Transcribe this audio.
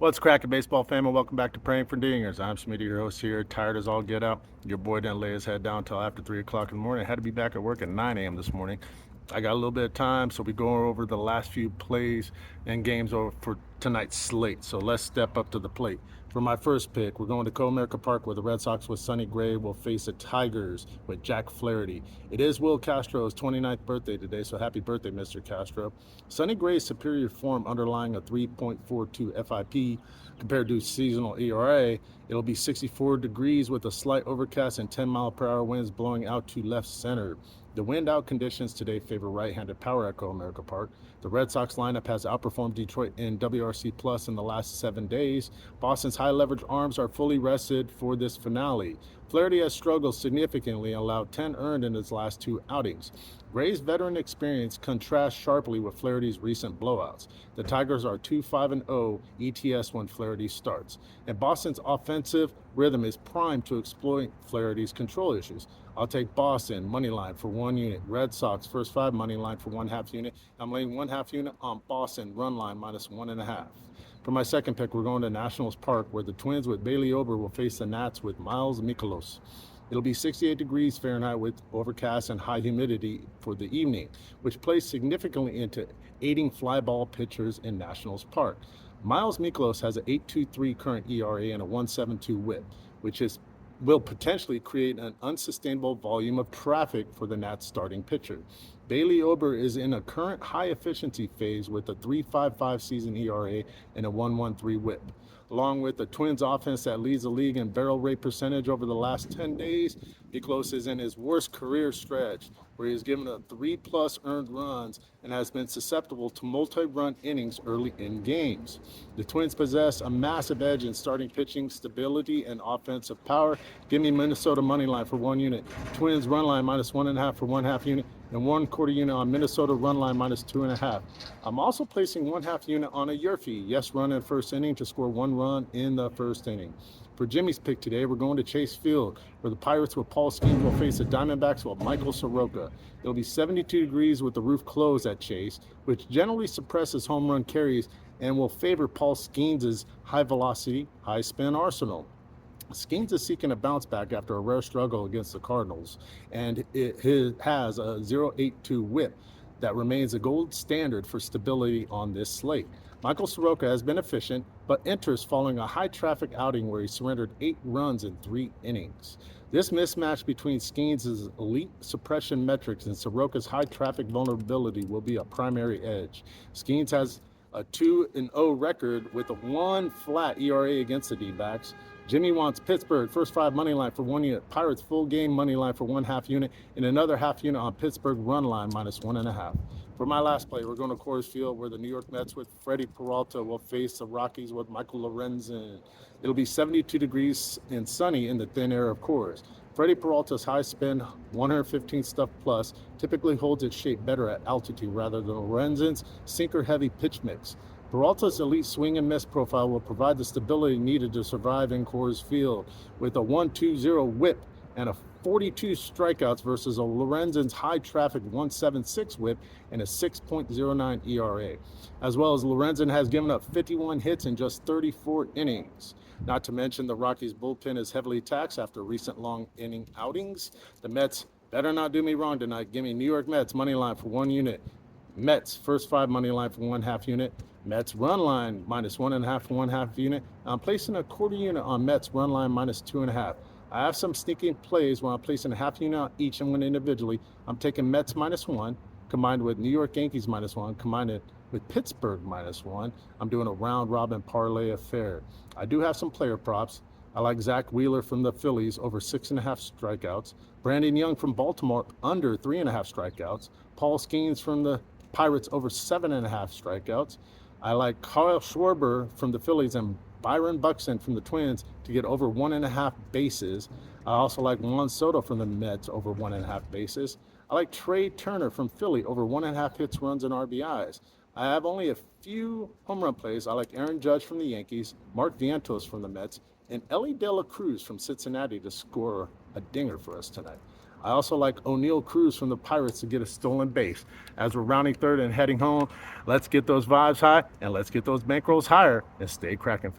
What's cracking, baseball fam, and welcome back to Praying for Dingers. I'm Smitty, your host here, tired as all get out. Your boy didn't lay his head down until after 3 o'clock in the morning. I had to be back at work at 9 a.m. this morning. I got a little bit of time, so we're going over the last few plays and games over for tonight's slate. So let's step up to the plate. For my first pick, we're going to COL Park, where the Red Sox with Sonny Gray will face the Tigers with Jack Flaherty. It is Will Castro's 29th birthday today, so happy birthday, Mr. Castro. Sonny Gray's superior form underlying a 3.42 FIP compared to seasonal ERA. It'll be 64 degrees with a slight overcast and 10-mile-per-hour winds blowing out to left center. The wind-out conditions today favor right-handed power at COL Park. The Red Sox lineup has outperformed Detroit in WRC Plus in the last 7 days. Boston's high-leverage arms are fully rested for this finale. Flaherty has struggled significantly and allowed 10 earned in his last 2 outings. Gray's veteran experience contrasts sharply with Flaherty's recent blowouts. The Tigers are 2-5-0 ETS when Flaherty starts, and Boston's offensive rhythm is primed to exploit Flaherty's control issues. I'll take Boston money line for 1 unit. Red Sox first 5 money line for 1/2 unit. I'm laying 1/2 unit on Boston run line minus 1.5. For my second pick, we're going to Nationals Park, where the Twins with Bailey Ober will face the Nats with Miles Mikolas. It'll be 68 degrees Fahrenheit with overcast and high humidity for the evening, which plays significantly into aiding fly ball pitchers in Nationals Park. Miles Mikolas has an 8.23 current ERA and a 1.72 WHIP, which will potentially create an unsustainable volume of traffic for the Nats starting pitcher. Bailey Ober is in a current high efficiency phase with a 3.55 season ERA and a 1.13 WHIP. Along with the Twins offense that leads the league in barrel rate percentage over the last 10 days, Miklos is in his worst career stretch, where he has given up 3+ earned runs and has been susceptible to multi-run innings early in games. The Twins possess a massive edge in starting pitching stability and offensive power. Give me Minnesota money line for 1 unit. Twins run line minus 1.5 for 1/2 unit, and 1/4 unit on Minnesota run line minus 2.5. I'm also placing 1/2 unit on a Yurfee yes run in first inning to score 1 run in the first inning. For Jimmy's pick today, we're going to Chase Field, where the Pirates with Paul Skeens will face the Diamondbacks with Michael Soroka. It'll be 72 degrees with the roof closed at Chase, which generally suppresses home run carries and will favor Paul Skeens' high-velocity, high-spin arsenal. Skeens is seeking a bounce back after a rare struggle against the Cardinals, and it has a 0.82 WHIP that remains a gold standard for stability on this slate. Michael Soroka has been efficient, but enters following a high-traffic outing where he surrendered 8 runs in 3 innings. This mismatch between Skeens' elite suppression metrics and Soroka's high-traffic vulnerability will be a primary edge. Skeens has a 2-0 record with a 1 flat ERA against the D-backs. Jimmy wants Pittsburgh first 5 money line for 1 unit, Pirates full game money line for 1/2 unit, and another 1/2 unit on Pittsburgh run line minus 1.5. For my last play, we're going to Coors Field, where the New York Mets with Freddie Peralta will face the Rockies with Michael Lorenzen. It'll be 72 degrees and sunny in the thin air of Coors. Freddie Peralta's high spin, 115 stuff plus, typically holds its shape better at altitude rather than Lorenzen's sinker-heavy pitch mix. Peralta's elite swing and miss profile will provide the stability needed to survive in Coors Field, with a 1.20 WHIP and a 42 strikeouts versus a Lorenzen's high-traffic 1.76 WHIP and a 6.09 ERA. As well as Lorenzen has given up 51 hits in just 34 innings. Not to mention the Rockies' bullpen is heavily taxed after recent long inning outings. The Mets better not do me wrong tonight. Give me New York Mets money line for 1 unit. Mets first 5 money line for 1/2 unit. Mets run line minus 1.5 for 1/2 unit. I'm placing a 1/4 unit on Mets run line minus 2.5. I have some sneaking plays where I'm placing a 1/2 unit on each and one individually. I'm taking Mets minus 1 combined with New York Yankees minus 1 combined with Pittsburgh minus 1. I'm doing a round robin parlay affair. I do have some player props. I like Zach Wheeler from the Phillies over 6.5 strikeouts. Brandon Young from Baltimore under 3.5 strikeouts. Paul Skeens from the Pirates over 7.5 strikeouts. I like Kyle Schwarber from the Phillies and Byron Buxton from the Twins to get over 1.5 bases. I also like Juan Soto from the Mets over 1.5 bases. I like Trey Turner from Philly over 1.5 hits, runs, and RBIs. I have only a few home run plays. I like Aaron Judge from the Yankees, Mark Vientos from the Mets, and Ellie De La Cruz from Cincinnati to score a dinger for us tonight. I also like O'Neal Cruz from the Pirates to get a stolen base. As we're rounding third and heading home, let's get those vibes high and let's get those bankrolls higher and stay cracking.